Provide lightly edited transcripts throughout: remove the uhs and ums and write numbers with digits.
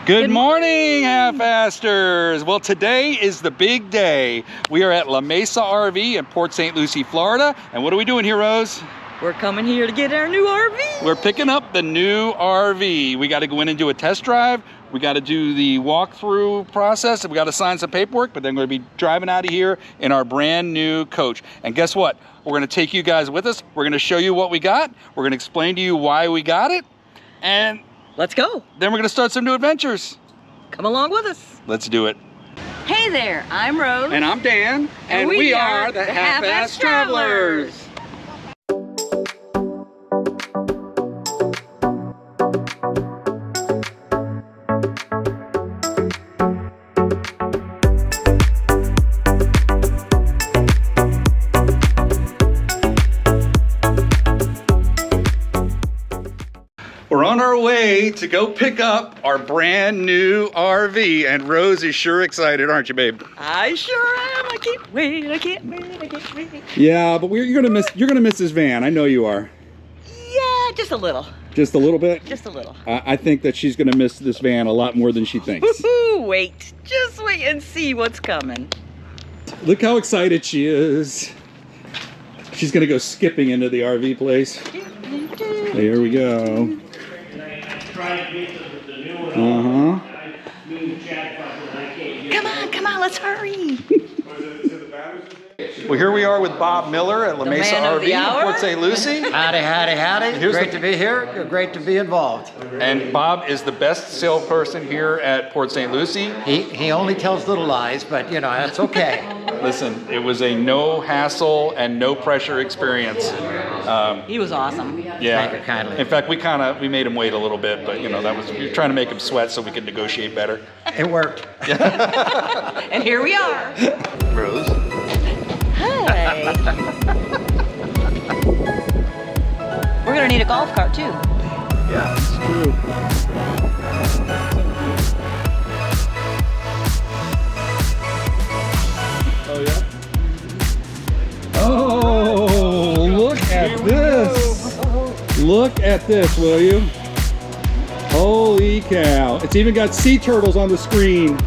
Good morning, half-asters. Well, today is the big day. We are at La Mesa RV in Port St. Lucie, Florida. And what are we doing here, Rose? We're coming here to get our new RV. We're picking up the new RV. We got to go in and do a test drive. We got to do the walkthrough process, and we got to sign some paperwork, but then we're going to be driving out of here in our brand new coach. And guess what? We're going to take you guys with us. We're going to show you what we got. We're going to explain to you why we got it. And let's go. Then we're going to start some new adventures. Come along with us. Let's do it. Hey there, I'm Rose. And I'm Dan. And we are the Half-Ass Travelers. We're on our way to go pick up our brand new RV, and Rose is sure excited, aren't you, babe? I sure am. I can't wait. I can't wait. I can't wait. Yeah, but you're gonna miss this van. I know you are. Yeah, just a little. Just a little bit? Just a little. I think that she's gonna miss this van a lot more than she thinks. Woohoo! Wait, just wait and see what's coming. Look how excited she is. She's gonna go skipping into the RV place. There we go. Come on, let's hurry. Well, here we are with Bob Miller at La Mesa RV in Port St. Lucie. Howdy, howdy, howdy. Great to be here. Great to be involved. And Bob is the best salesperson here at Port St. Lucie. He only tells little lies, but you know, that's okay. Listen, it was a no hassle and no pressure experience. He was awesome. Yeah. Thank you kindly. In fact, we made him wait a little bit, but you know, we were trying to make him sweat so we could negotiate better. It worked. And here we are. Rose. Hi. We're gonna need a golf cart too. Yeah, it's true. Oh yeah. Oh, look at this! Look at this, will you? Holy cow! It's even got sea turtles on the screen.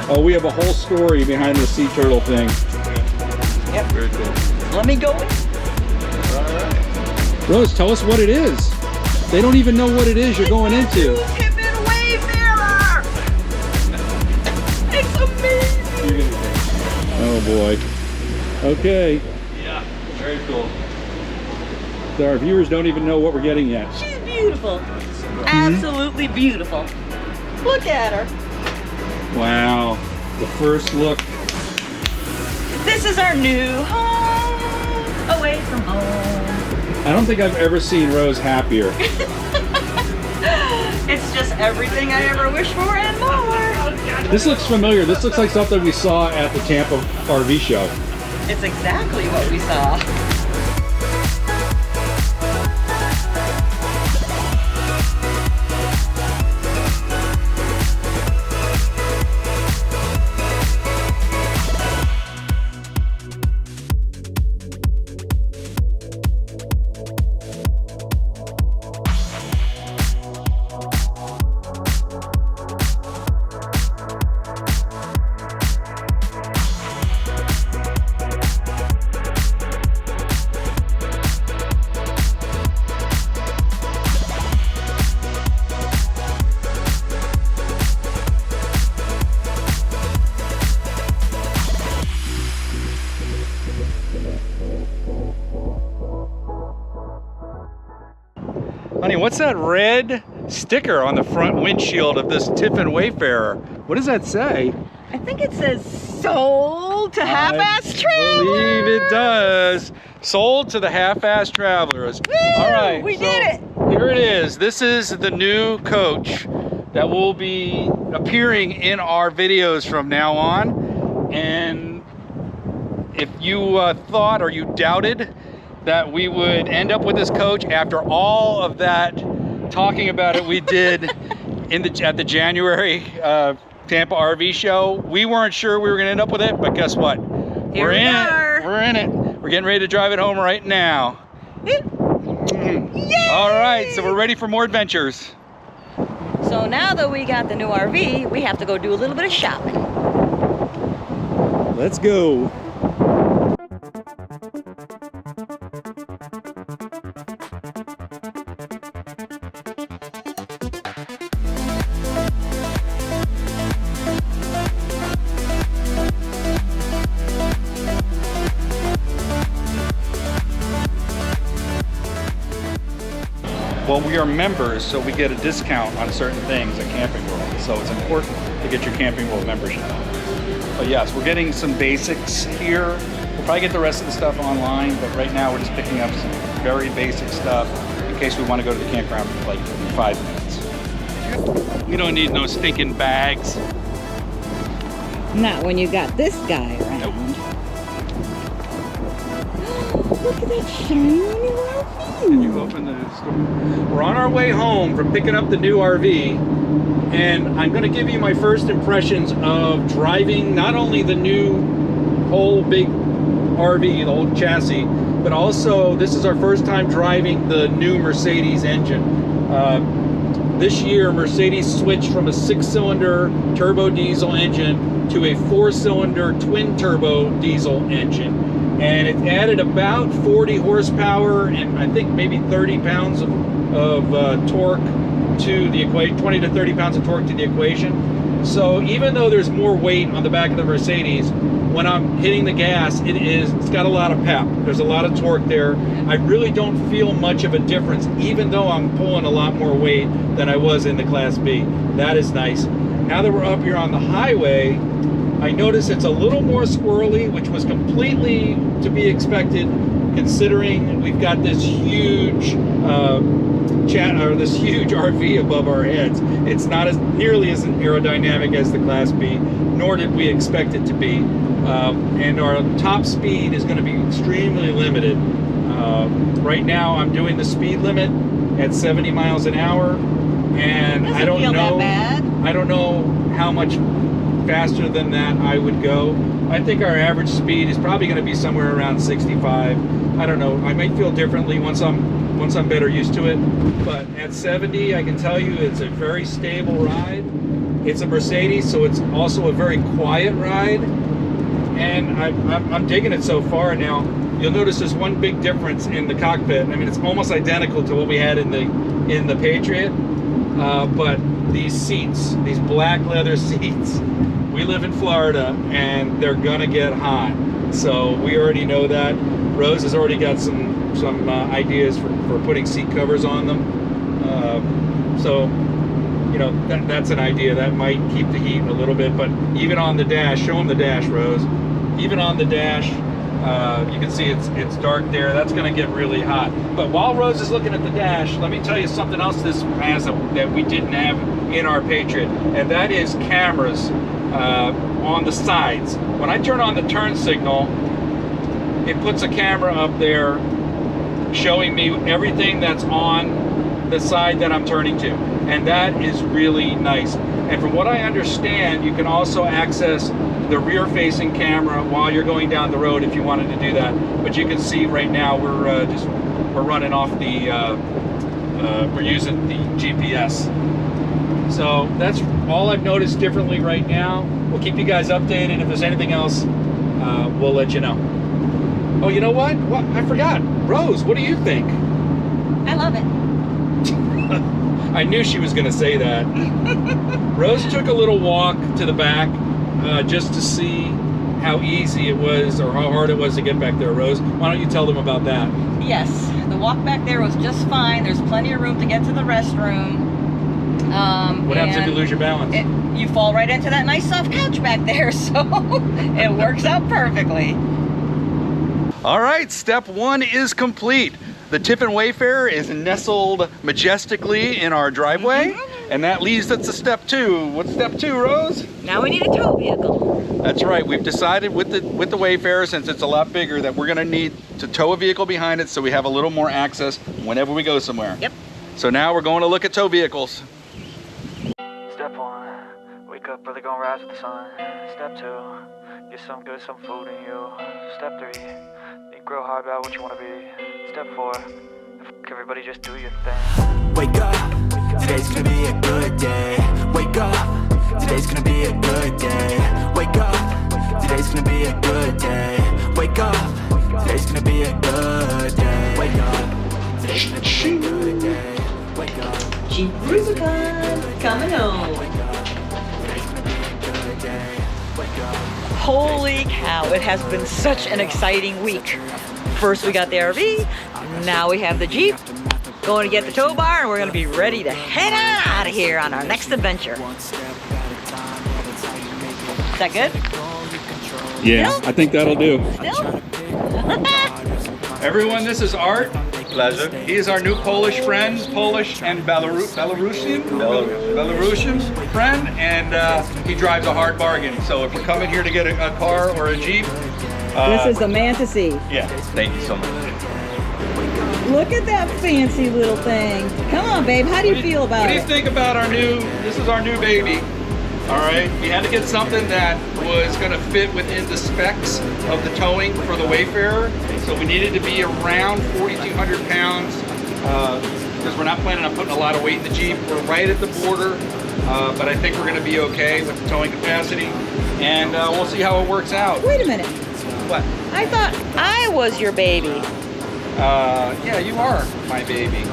Oh, we have a whole story behind the sea turtle thing. Yep. Very cool. Let me go. Rose, tell us what it is. They don't even know what it is you're going into. Tiffin Wayfarer. It's amazing. Oh boy. Okay. Yeah. Very cool. So our viewers don't even know what we're getting yet. She's beautiful. Absolutely beautiful. Look at her. Wow. The first look. This is our new home, away from home. I don't think I've ever seen Rose happier. It's just everything I ever wished for and more. This looks familiar. This looks like something we saw at the Tampa RV show. It's exactly what we saw. Honey, what's that red sticker on the front windshield of this Tiffin Wayfarer? What does that say? I think it says sold to half-ass travelers. I believe it does. Sold to the half-ass travelers. Woo! All right, we did it. Here it is. This is the new coach that will be appearing in our videos from now on. And if you thought or you doubted that we would end up with this coach after all of that talking about it we did at the January Tampa RV show, we weren't sure we were gonna end up with it, but guess what? We're in it. We're in it. We're getting ready to drive it home right now. Yay! All right, so we're ready for more adventures. So now that we got the new RV, we have to go do a little bit of shopping. Let's go. Well, we are members, so we get a discount on certain things at Camping World. So it's important to get your Camping World membership. But yes, we're getting some basics here. We'll probably get the rest of the stuff online, but right now we're just picking up some very basic stuff in case we want to go to the campground for like 5 minutes. We don't need no stinking bags. Not when you got this guy around. Nope. Look at that shiny new RV. Can you open the store? We're on our way home from picking up the new RV, and I'm going to give you my first impressions of driving not only the new whole big RV, the whole chassis, but also this is our first time driving the new Mercedes engine. This year, Mercedes switched from a 6-cylinder turbo diesel engine to a 4-cylinder twin turbo diesel engine. And it added about 40 horsepower and I think maybe 30 pounds of torque to the equation, 20 to 30 pounds of torque to the equation. So even though there's more weight on the back of the Mercedes, when I'm hitting the gas, it's got a lot of pep. There's a lot of torque there. I really don't feel much of a difference, even though I'm pulling a lot more weight than I was in the Class B. That is nice. Now that we're up here on the highway, I notice it's a little more squirrely, which was completely to be expected, considering we've got this huge this huge RV above our heads. It's not as nearly as aerodynamic as the Class B, nor did we expect it to be. And our top speed is going to be extremely limited. Right now, I'm doing the speed limit at 70 miles an hour, and I don't know how much faster than that I would go. I think our average speed is probably going to be somewhere around 65. I don't know. I might feel differently once I'm better used to it. But at 70, I can tell you it's a very stable ride. It's a Mercedes, so it's also a very quiet ride. And I'm digging it so far. Now, you'll notice there's one big difference in the cockpit. I mean, it's almost identical to what we had in the Patriot. But these seats, these black leather seats, we live in Florida and they're gonna get hot. So we already know that. Rose has already got some ideas for putting seat covers on them. So, you know, that's an idea. That might keep the heat a little bit, but even on the dash, show them the dash, Rose. Even on the dash, you can see it's dark there. That's gonna get really hot. But while Rose is looking at the dash, let me tell you something else this has that we didn't have in our Patriot, and that is cameras on the sides. When I turn on the turn signal, it puts a camera up there showing me everything that's on the side that I'm turning to, and that is really nice. And from what I understand, you can also access the rear-facing camera while you're going down the road if you wanted to do that. But you can see right now we're running off the we're using the GPS. So that's all I've noticed differently right now. We'll keep you guys updated. If there's anything else, we'll let you know. Oh, you know what? I forgot. Rose, what do you think? I love it. I knew she was going to say that. Rose took a little walk to the back just to see how easy it was or how hard it was to get back there. Rose, why don't you tell them about that? Yes, the walk back there was just fine. There's plenty of room to get to the restroom. What happens if you lose your balance? You fall right into that nice soft couch back there, so it works out perfectly. All right, step one is complete. The Tiffin Wayfarer is nestled majestically in our driveway, and that leads us to step two. What's step two, Rose? Now we need a tow vehicle. That's right. We've decided with the Wayfarer, since it's a lot bigger, that we're going to need to tow a vehicle behind it so we have a little more access whenever we go somewhere. Yep. So now we're going to look at tow vehicles. Step one, wake up early, gonna rise with the sun. Step two, get some food in you. Step three, think real hard about what you wanna be. Step four, everybody just do your thing. Wake up, today's gonna be a good day. Wake up, today's gonna be a good day. Wake up, today's gonna be a good day. Wake up, today's gonna be a good day. Wake up, today's gonna be a good day. Wake up, Jeep Rubicon coming home. today's gonna be a good day. Wake up. Holy cow, it has been such an exciting week. First we got the RV, now we have the Jeep. Going to get the tow bar and we're going to be ready to head on out of here on our next adventure. Is that good? Yeah, Still? I think that'll do. Still? Everyone, this is Art. Pleasure. He is our new Polish friend, Polish and Belarusian friend, and he drives a hard bargain. So if you're coming here to get a car or a Jeep, This is the man to see. yeah. Thank you so much. Look at that fancy little thing. Come on, babe, how do you feel about What do you it? think about this is our new baby. All right, we had to get something that was going to fit within the specs of the towing for the Wayfarer. So we needed to be around 4,200 pounds because we're not planning on putting a lot of weight in the Jeep. We're right at the border, but I think we're going to be okay with the towing capacity, and we'll see how it works out. Wait a minute. What? I thought I was your baby. Yeah, you are my baby.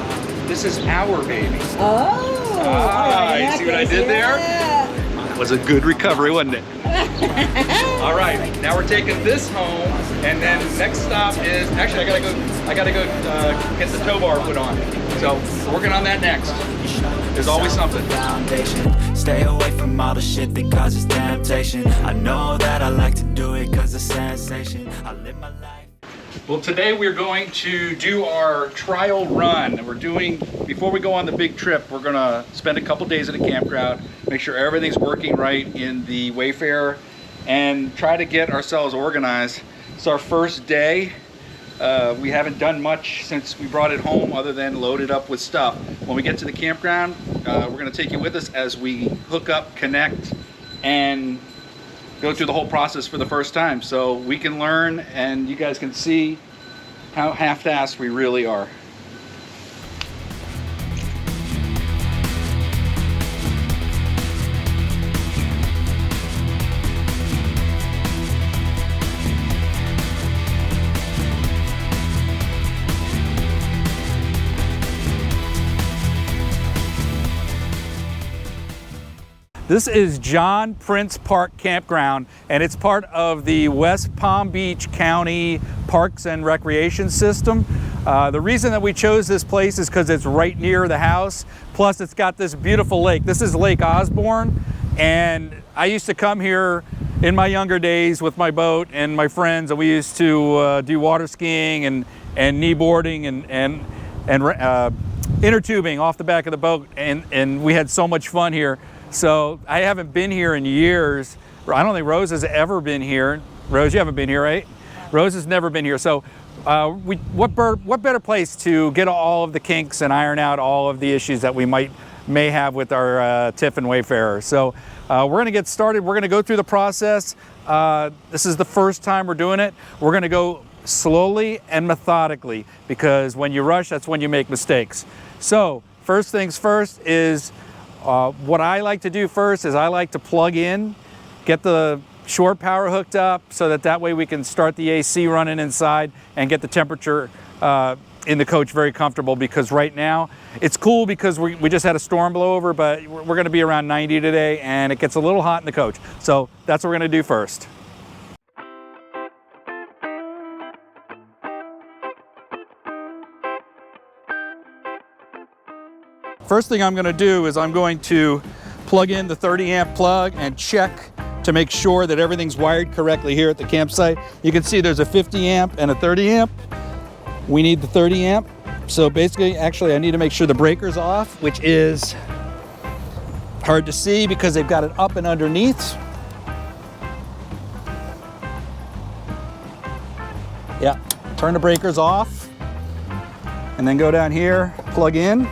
This is our baby. Oh. Ah, you see what I did there? Yeah. Was a good recovery, wasn't it? All right, now we're taking this home, and then next stop is actually I gotta go get the tow bar put on. So working on that next. There's always something. Foundation. Stay away from all the shit that causes temptation. I know that I like to do it cause it's sensation. I live my life. Well, today we're going to do our trial run. Before we go on the big trip, we're gonna spend a couple days at a campground, make sure everything's working right in the Wayfarer, and try to get ourselves organized. It's our first day. We haven't done much since we brought it home other than load it up with stuff. When we get to the campground, we're gonna take you with us as we hook up, connect, and go through the whole process for the first time, so we can learn and you guys can see how half-assed we really are. This is John Prince Park Campground, and it's part of the West Palm Beach County Parks and Recreation System. The reason that we chose this place is because it's right near the house, plus it's got this beautiful lake. This is Lake Osborne, and I used to come here in my younger days with my boat and my friends, and we used to do water skiing and kneeboarding and inner tubing off the back of the boat, and we had so much fun here. So I haven't been here in years. I don't think Rose has ever been here. Rose, you haven't been here, right? Rose has never been here. So what better place to get all of the kinks and iron out all of the issues that we may have with our Tiffin Wayfarer. So we're gonna get started. We're gonna go through the process. This is the first time we're doing it. We're gonna go slowly and methodically, because when you rush, that's when you make mistakes. So first things first is, what I like to do first is I like to plug in, get the shore power hooked up so that way we can start the AC running inside and get the temperature in the coach very comfortable, because right now it's cool because we just had a storm blow over, but we're going to be around 90 today and it gets a little hot in the coach. So that's what we're going to do first. First thing I'm going to do is I'm going to plug in the 30 amp plug and check to make sure that everything's wired correctly here at the campsite. You can see there's a 50 amp and a 30 amp. We need the 30 amp. So basically, actually, I need to make sure the breaker's off, which is hard to see because they've got it up and underneath. Yeah, turn the breakers off and then go down here, plug in.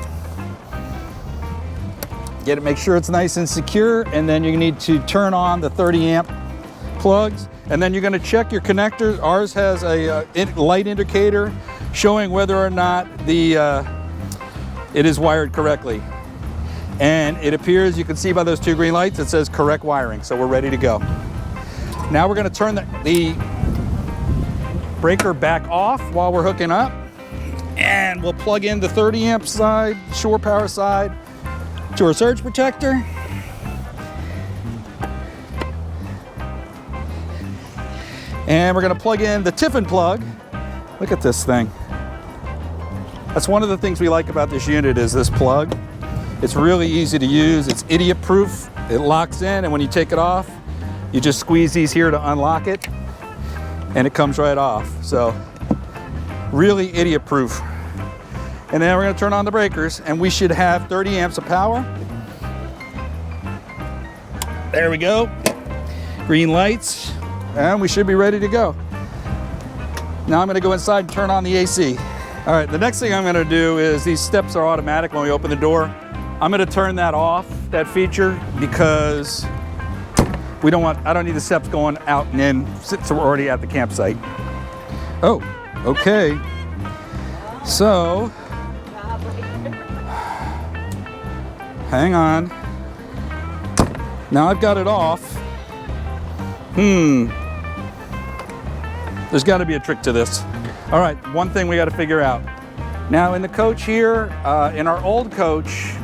Get it, make sure it's nice and secure, and then you need to turn on the 30 amp plugs, and then you're going to check your connectors. Ours has a light indicator showing whether or not it is wired correctly. And it appears, you can see by those 2 green lights, it says correct wiring. So we're ready to go. Now we're going to turn the breaker back off while we're hooking up. And we'll plug in the 30 amp side, shore power side, to our surge protector. And we're going to plug in the Tiffin plug. Look at this thing. That's one of the things we like about this unit, is this plug. It's really easy to use. It's idiot proof. It locks in, and when you take it off, you just squeeze these here to unlock it, and it comes right off. So really idiot proof. And then we're going to turn on the breakers, and we should have 30 amps of power. There we go. Green lights, and we should be ready to go. Now I'm going to go inside and turn on the AC. All right, the next thing I'm going to do is, these steps are automatic when we open the door. I'm going to turn that off, that feature, because I don't need the steps going out and in since we're already at the campsite. Oh, okay. So, hang on. Now I've got it off. There's got to be a trick to this. All right, one thing we got to figure out. Now in the coach here, in our old coach,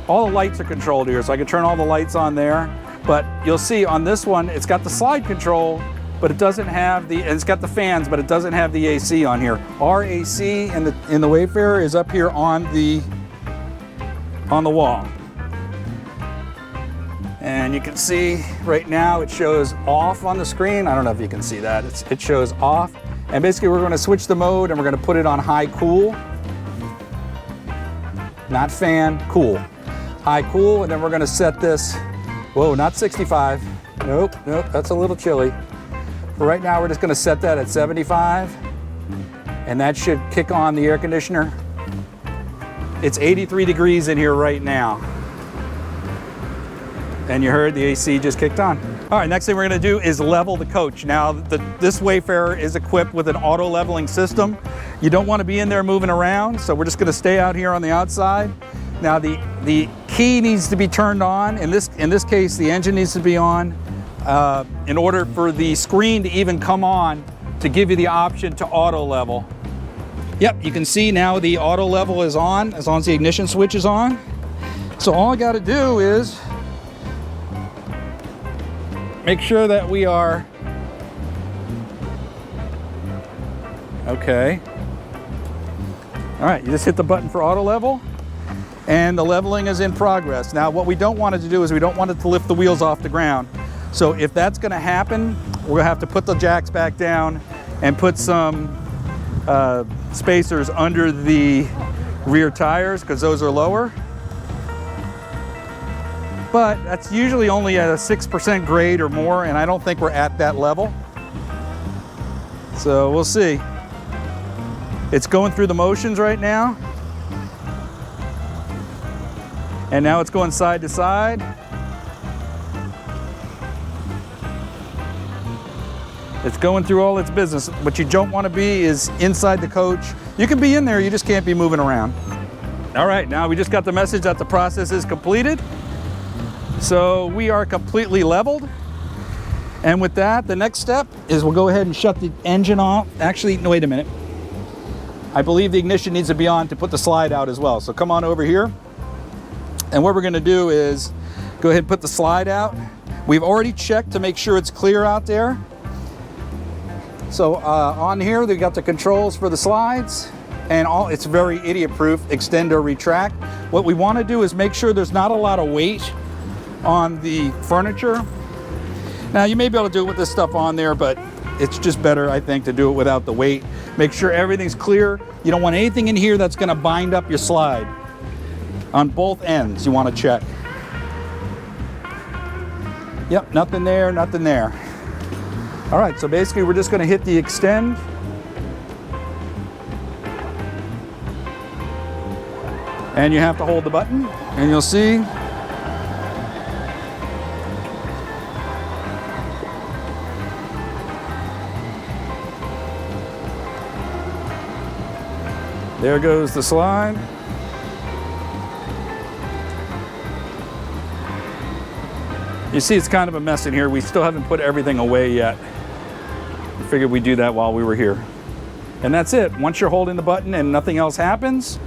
all the lights are controlled here, so I can turn all the lights on there. But you'll see on this one, it's got the slide control, but it doesn't have the, and it's got the fans, but it doesn't have the AC on here. Our AC in the Wayfarer is up here on the wall. And you can see right now it shows off on the screen. I don't know if you can see that. It shows off. And basically we're going to switch the mode, and we're going to put it on high cool. Not fan, cool. High cool, and then we're going to set this, whoa, not 65. Nope, that's a little chilly. For right now, we're just going to set that at 75, and that should kick on the air conditioner. It's 83 degrees in here right now. And you heard the AC just kicked on. All right, next thing we're gonna do is level the coach. Now, this Wayfarer is equipped with an auto leveling system. You don't wanna be in there moving around, so we're just gonna stay out here on the outside. Now, the key needs to be turned on. In this case, the engine needs to be on in order for the screen to even come on to give you the option to auto level. Yep, you can see now the auto level is on as long as the ignition switch is on. So all I gotta do is make sure that we are okay. All right, you just hit the button for auto level, and the leveling is in progress. Now, what we don't want it to do is we don't want it to lift the wheels off the ground. So if that's gonna happen, we're gonna have to put the jacks back down and put some spacers under the rear tires, because those are lower. But that's usually only at a 6% grade or more, and I don't think we're at that level. So we'll see. It's going through the motions right now. And now it's going side to side. It's going through all its business. What you don't want to be is inside the coach. You can be in there, you just can't be moving around. All right, now we just got the message that the process is completed. So we are completely leveled. And with that, the next step is we'll go ahead and shut the engine off. Actually, no, wait a minute. I believe the ignition needs to be on to put the slide out as well. So come on over here. And what we're gonna do is go ahead and put the slide out. We've already checked to make sure it's clear out there. So on here, they've got the controls for the slides, and it's very idiot-proof, extend or retract. What we wanna do is make sure there's not a lot of weight on the furniture. Now, you may be able to do it with this stuff on there, but it's just better, I think, to do it without the weight. Make sure everything's clear. You don't want anything in here that's gonna bind up your slide. On both ends, you wanna check. Yep, nothing there, nothing there. All right, so basically we're just gonna hit the extend. And you have to hold the button, and you'll see there goes the slide. You see it's kind of a mess in here. We still haven't put everything away yet. I figured we'd do that while we were here. And that's it. Once you're holding the button and nothing else happens,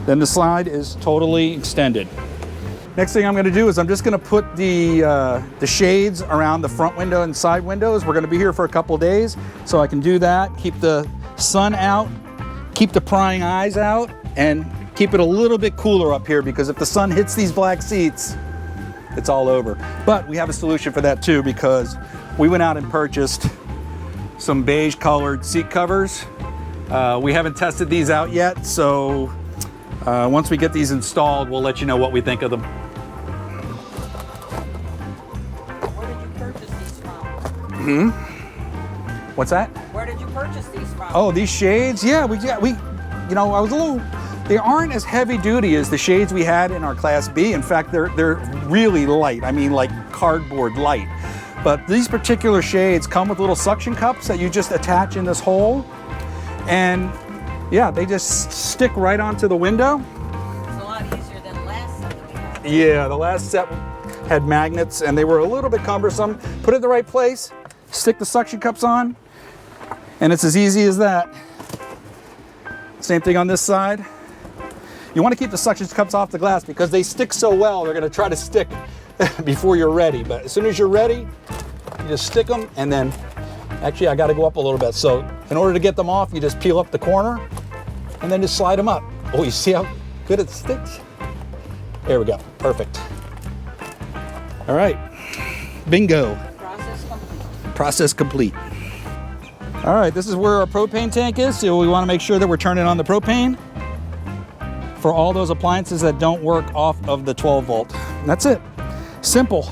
then the slide is totally extended. Next thing I'm going to do is I'm just going to put the shades around the front window and side windows. We're going to be here for a couple of days, so I can do that, keep the sun out, keep the prying eyes out, and keep it a little bit cooler up here, because if the sun hits these black seats, it's all over. But we have a solution for that too, because we went out and purchased some beige colored seat covers. We haven't tested these out yet, so once we get these installed, we'll let you know what we think of them. Where did you purchase these from? What's that? Where did you purchase these from? Oh, these shades? Yeah, we, you know, I was a little, they aren't as heavy duty as the shades we had in our Class B. In fact, they're really light. I mean, like cardboard light. But these particular shades come with little suction cups that you just attach in this hole. And yeah, they just stick right onto the window. It's a lot easier than the last set that we had. Yeah, the last set had magnets and they were a little bit cumbersome. Put it in the right place, stick the suction cups on, and it's as easy as that. Same thing on this side. You want to keep the suction cups off the glass because they stick so well, they're going to try to stick before you're ready. But as soon as you're ready, you just stick them, and then, actually I got to go up a little bit. So in order to get them off, you just peel up the corner and then just slide them up. Oh, you see how good it sticks? There we go, perfect. All right, bingo. Process complete. Process complete. All right, this is where our propane tank is. So we want to make sure that we're turning on the propane for all those appliances that don't work off of the 12 volt. That's it, simple.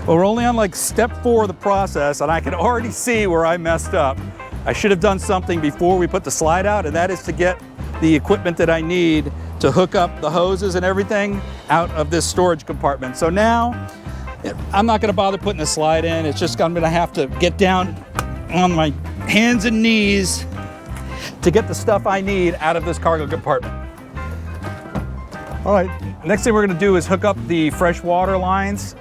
Well, we're only on like step 4 of the process, and I can already see where I messed up. I should have done something before we put the slide out, and that is to get the equipment that I need to hook up the hoses and everything out of this storage compartment. So now, I'm not gonna bother putting the slide in. It's just I'm gonna have to get down on my hands and knees to get the stuff I need out of this cargo compartment. All right, next thing we're gonna do is hook up the fresh water lines.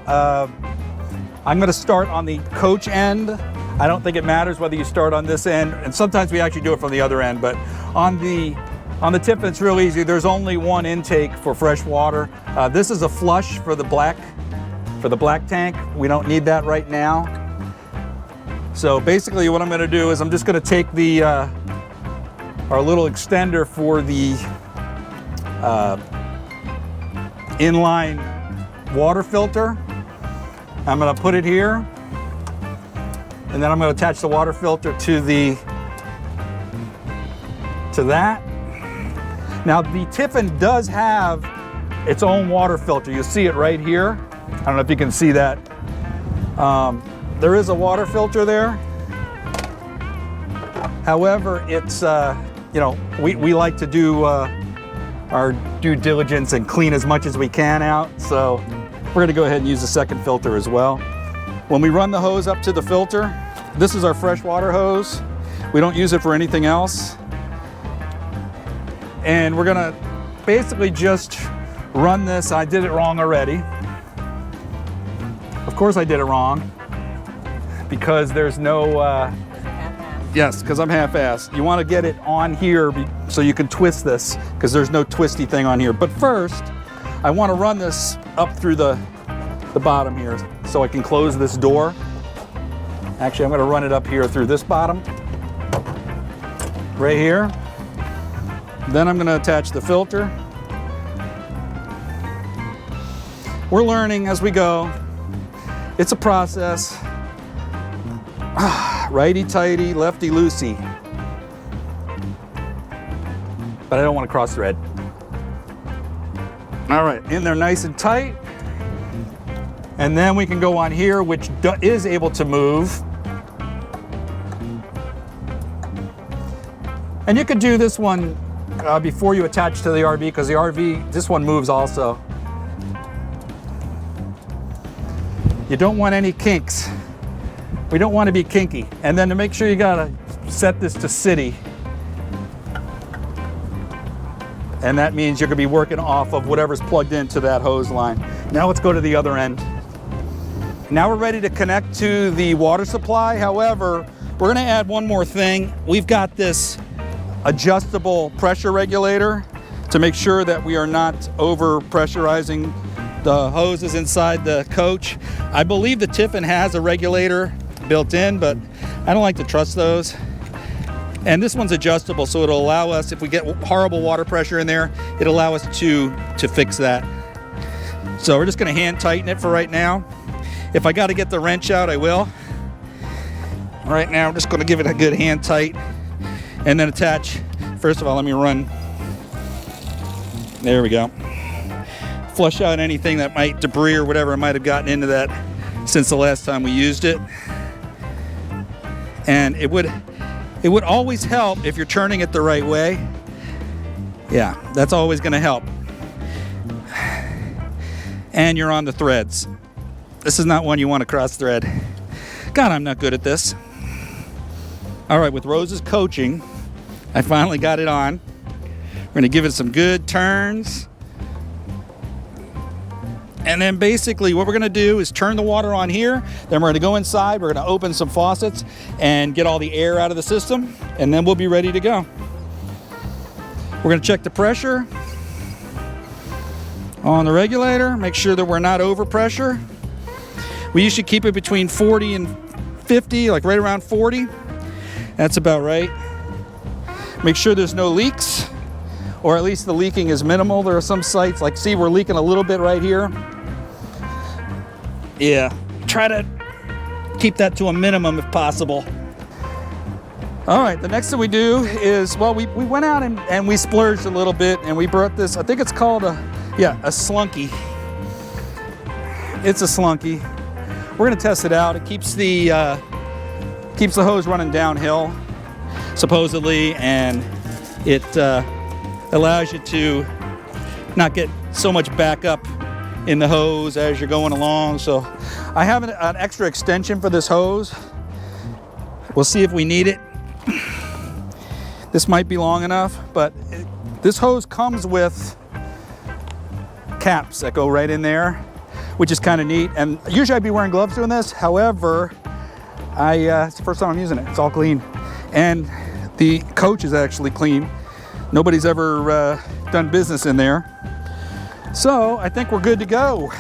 I'm gonna start on the coach end. I don't think it matters whether you start on this end, and sometimes we actually do it from the other end, but on the Tiffin, it's real easy. There's only one intake for fresh water. This is a flush for the black tank. We don't need that right now. So basically what I'm gonna do is I'm just gonna take the our little extender for the inline water filter. I'm gonna put it here, and then I'm gonna attach the water filter to that. Now the Tiffin does have its own water filter. You'll see it right here. I don't know if you can see that. There is a water filter there. However, it's, you know, we like to do our due diligence and clean as much as we can out. So we're gonna go ahead and use the second filter as well. When we run the hose up to the filter, this is our freshwater hose. We don't use it for anything else. And we're gonna basically just run this. I did it wrong already. Of course I did it wrong, because there's no, yes, because I'm half-assed. You want to get it on here so you can twist this, because there's no twisty thing on here. But first, I want to run this up through the bottom here so I can close this door. Actually, I'm going to run it up here through this bottom, right here. Then I'm going to attach the filter. We're learning as we go. It's a process. Righty-tighty, lefty-loosey. But I don't want to cross thread. All right, in there nice and tight. And then we can go on here, which is able to move. And you could do this one before you attach to the RV, because the RV, this one moves also. You don't want any kinks. We don't want to be kinky. And then to make sure, you gotta set this to city. And that means you're gonna be working off of whatever's plugged into that hose line. Now let's go to the other end. Now we're ready to connect to the water supply. However, we're gonna add one more thing. We've got this adjustable pressure regulator to make sure that we are not over pressurizing the hoses inside the coach. I believe the Tiffin has a regulator built in, but I don't like to trust those. And this one's adjustable, so it'll allow us, if we get horrible water pressure in there, it'll allow us to fix that. So we're just gonna hand tighten it for right now. If I gotta get the wrench out, I will. Right now, I'm just gonna give it a good hand tight and then attach. First of all, let me run. There we go. Flush out anything that might, debris or whatever might have gotten into that since the last time we used it. And it would always help if you're turning it the right way. Yeah, that's always gonna help. And you're on the threads. This is not one you want to cross thread. God, I'm not good at this. All right, with Rose's coaching, I finally got it on. We're gonna give it some good turns. And then basically what we're gonna do is turn the water on here, then we're gonna go inside, we're gonna open some faucets and get all the air out of the system, and then we'll be ready to go. We're gonna check the pressure on the regulator, make sure that we're not over pressure. We usually keep it between 40 and 50, like right around 40. That's about right. Make sure there's no leaks, or at least the leaking is minimal. There are some sites, like see, we're leaking a little bit right here. Yeah, try to keep that to a minimum if possible. All right, the next thing we do is, well, we went out and we splurged a little bit, and we brought this, I think it's called a slunky. It's a slunky. We're gonna test it out. It keeps the hose running downhill, supposedly, and it allows you to not get so much backup in the hose as you're going along. So I have an extra extension for this hose. We'll see if we need it. This might be long enough, but this hose comes with caps that go right in there, which is kind of neat. And usually I'd be wearing gloves doing this. However, it's the first time I'm using it. It's all clean. And the coach is actually clean. Nobody's ever done business in there. So I think we're good to go.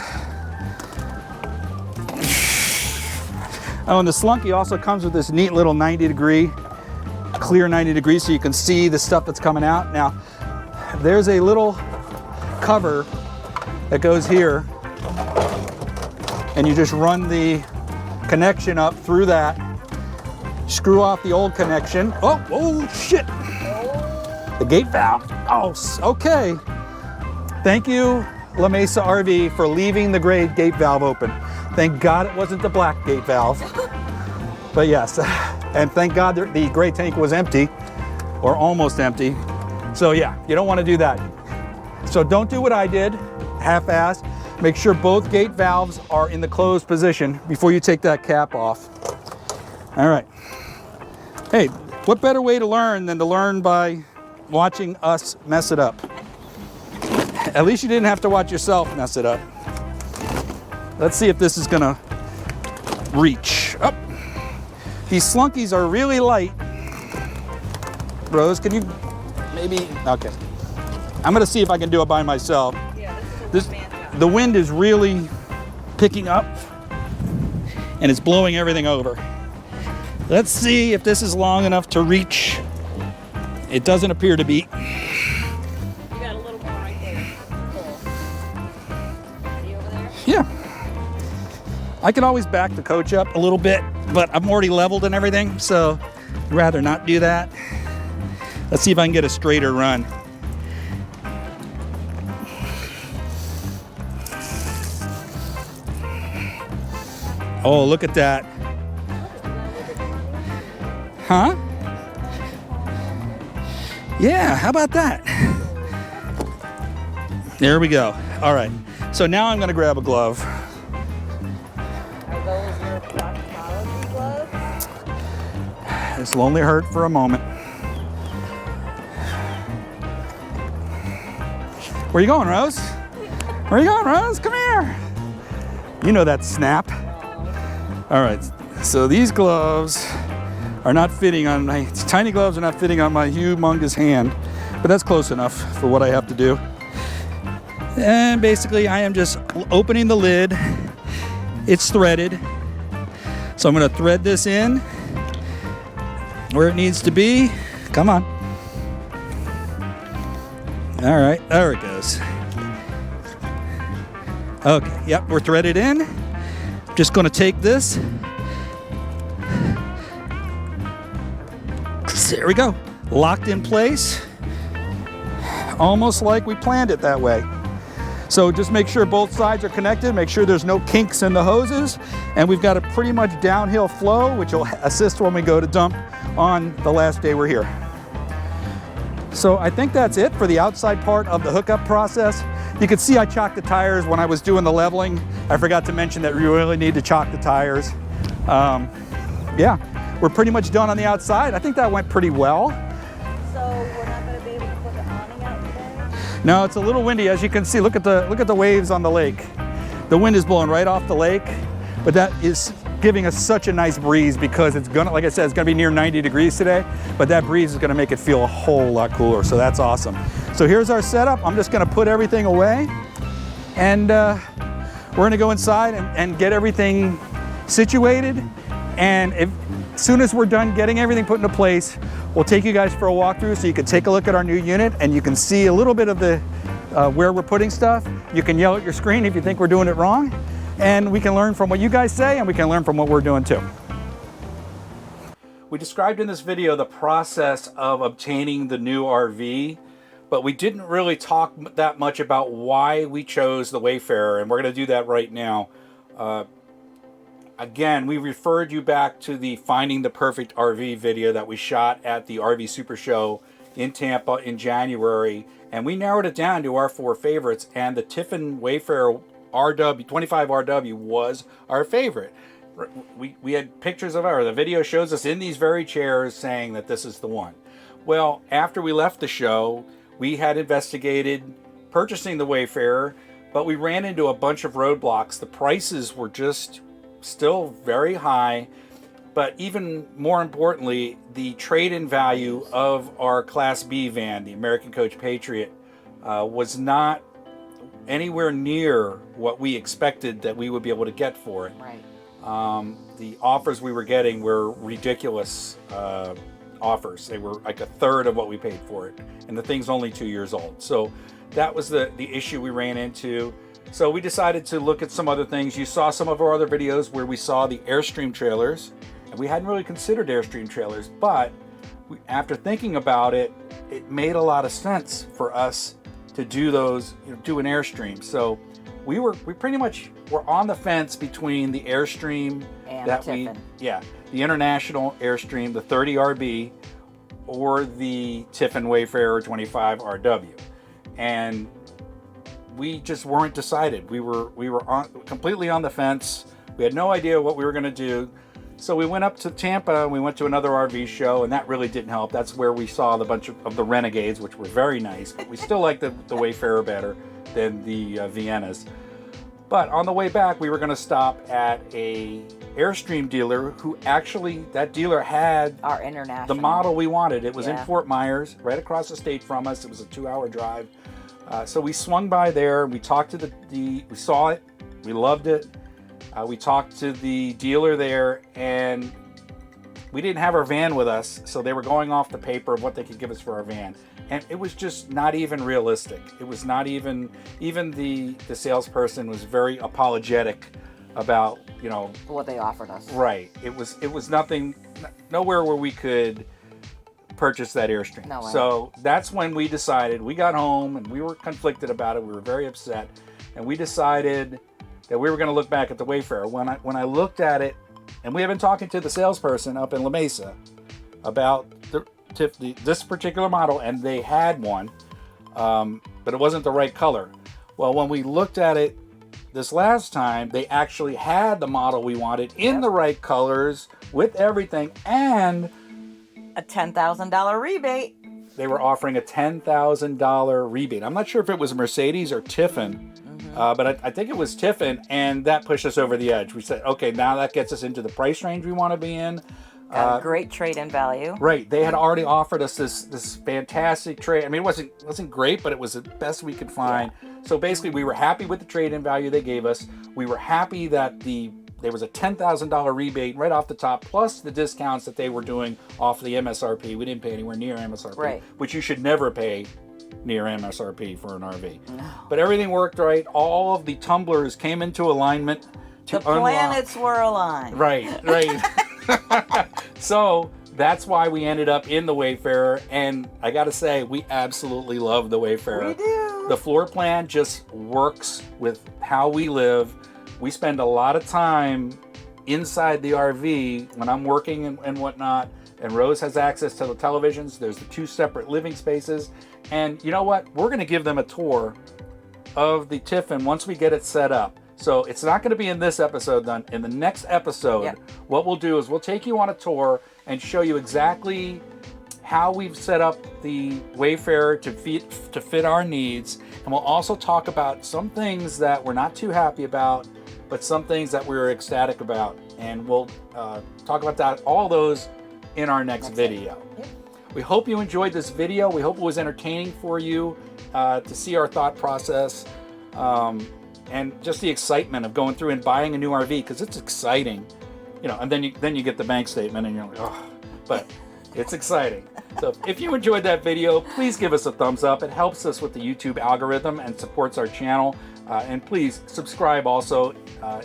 Oh, and the slunky also comes with this neat little 90-degree, clear 90 degrees, so you can see the stuff that's coming out. Now, there's a little cover that goes here, and you just run the connection up through that, screw off the old connection. Oh shit! The gate valve. Oh, okay. Thank you, La Mesa RV, for leaving the gray gate valve open. Thank God it wasn't the black gate valve. But yes, and thank God the gray tank was empty, or almost empty. So yeah, you don't want to do that. So don't do what I did, half-assed. Make sure both gate valves are in the closed position before you take that cap off. All right. Hey, what better way to learn than to learn by watching us mess it up? At least you didn't have to watch yourself mess it up. Let's see if this is gonna reach. Oh, these slunkies are really light. Rose, can you maybe, okay. I'm gonna see if I can do it by myself. Yeah, this is the wind is really picking up and it's blowing everything over. Let's see if this is long enough to reach. It doesn't appear to be. You got a little more right there. Cool. Are you over there? Yeah. I could always back the coach up a little bit, but I'm already leveled and everything, so I'd rather not do that. Let's see if I can get a straighter run. Oh, look at that. Huh? Yeah, how about that? There we go. All right, so now I'm gonna grab a glove. Are those your proctology gloves? This will only hurt for a moment. Where you going, Rose? Where you going, Rose? Come here. You know that snap. Oh, All right, so these gloves are not fitting on my, tiny gloves are not fitting on my humongous hand, but that's close enough for what I have to do. And basically I am just opening the lid. It's threaded. So I'm gonna thread this in where it needs to be. Come on. All right, there it goes. Okay, yep, we're threaded in. Just gonna take this. There we go, locked in place. Almost like we planned it that way. So just make sure both sides are connected, make sure there's no kinks in the hoses, and we've got a pretty much downhill flow, which will assist when we go to dump on the last day we're here. So I think that's it for the outside part of the hookup process. You can see I chocked the tires when I was doing the leveling. I forgot to mention that we really need to chock the tires. Yeah, we're pretty much done on the outside. I think that went pretty well. So we're not going to be able to put the awning out today? No, it's a little windy, as you can see. Look at the waves on the lake. The wind is blowing right off the lake, but that is giving us such a nice breeze because it's gonna, like I said, it's gonna be near 90 degrees today, but that breeze is gonna make it feel a whole lot cooler, so that's awesome. So here's our setup. I'm just gonna put everything away, and we're gonna go inside and get everything situated, and as soon as we're done getting everything put into place, we'll take you guys for a walkthrough so you can take a look at our new unit and you can see a little bit of the where we're putting stuff. You can yell at your screen if you think we're doing it wrong, and we can learn from what you guys say, and we can learn from what we're doing too. We described in this video the process of obtaining the new RV, but we didn't really talk that much about why we chose the Wayfarer, and we're going to do that right now. Again, we referred you back to the Finding the Perfect RV video that we shot at the RV Super Show in Tampa in January, and we narrowed it down to our 4 favorites, and the Tiffin Wayfarer RW 25RW was our favorite. We had pictures of the video shows us in these very chairs saying that this is the one. Well, after we left the show, we had investigated purchasing the Wayfarer, but we ran into a bunch of roadblocks. The prices were just still very high, but even more importantly, the trade-in value of our Class B van, the American Coach Patriot, was not anywhere near what we expected that we would be able to get for it. Right. The offers we were getting were ridiculous offers. They were like a third of what we paid for it, and the thing's only 2 years old. So that was the issue we ran into. So we decided to look at some other things. You saw some of our other videos where we saw the Airstream trailers, and we hadn't really considered Airstream trailers, but after thinking about it, it made a lot of sense for us to do those, do an Airstream. So we pretty much were on the fence between the Airstream and that Tiffin. the International Airstream, the 30RB, or the Tiffin Wayfarer 25RW, and we just weren't decided. We were completely on the fence. We had no idea what we were going to do. So we went up to Tampa and we went to another RV show, and that really didn't help. That's where we saw the bunch of the Renegades, which were very nice, but we still like the Wayfarer better than the Viennas. But on the way back, we were going to stop at a Airstream dealer who actually, that dealer had our international, the model we wanted. It was in Fort Myers, right across the state from us. It was a 2-hour drive. So we swung by there, we talked to we saw it, we loved it. We talked to the dealer there, and we didn't have our van with us, so they were going off the paper of what they could give us for our van. And it was just not even realistic. It was not even the salesperson was very apologetic about, what they offered us. Right. It was nothing, nowhere where we could purchase that Airstream. No way. So that's when we decided, we got home and we were conflicted about it. We were very upset, and we decided that we were going to look back at the Wayfarer. When I looked at it, and we have been talking to the salesperson up in La Mesa about this particular model, and they had one, but it wasn't the right color. Well, when we looked at it this last time, they actually had the model we wanted in the right colors with everything, and a $10,000 rebate. They were offering a $10,000 rebate. I'm not sure if it was Mercedes or Tiffin, But I think it was Tiffin, and that pushed us over the edge. We said, okay, now that gets us into the price range we want to be in. Got a great trade-in value. Right. They had already offered us this fantastic trade. I mean, it wasn't great, but it was the best we could find. Yeah. So basically, we were happy with the trade-in value they gave us. We were happy that there was a $10,000 rebate right off the top, plus the discounts that they were doing off the MSRP. We didn't pay anywhere near MSRP, right, which you should never pay near MSRP for an RV. No. But everything worked right. All of the tumblers came into alignment. The planets were aligned. Right. So that's why we ended up in the Wayfarer, and I gotta say, we absolutely love the Wayfarer. We do. The floor plan just works with how we live. We spend a lot of time inside the RV when I'm working and whatnot, and Rose has access to the televisions. There's the 2 separate living spaces, and you know what? We're gonna give them a tour of the Tiffin once we get it set up. So it's not going to be in this episode then. In the next episode, what we'll do is we'll take you on a tour and show you exactly how we've set up the Wayfarer to fit our needs. And we'll also talk about some things that we're not too happy about, but some things that we're ecstatic about. And we'll talk about that, all those in our next video. We hope you enjoyed this video. We hope it was entertaining for you to see our thought process. And just the excitement of going through and buying a new RV, because it's exciting, you know. And then you get the bank statement, and you're like, oh, but it's exciting. So if you enjoyed that video, please give us a thumbs up. It helps us with the YouTube algorithm and supports our channel. And please subscribe also.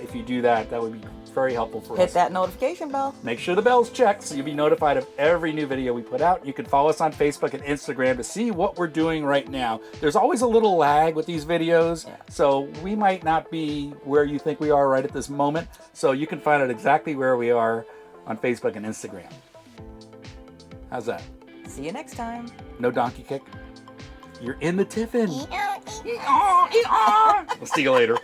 If you do that, that would be very helpful for us. Hit that notification bell. Make sure the bell's checked so you'll be notified of every new video we put out. You can follow us on Facebook and Instagram to see what we're doing right now. There's always a little lag with these videos, so we might not be where you think we are right at this moment. So you can find out exactly where we are on Facebook and Instagram. How's that? See you next time. No donkey kick? You're in the Tiffin. We'll see you later.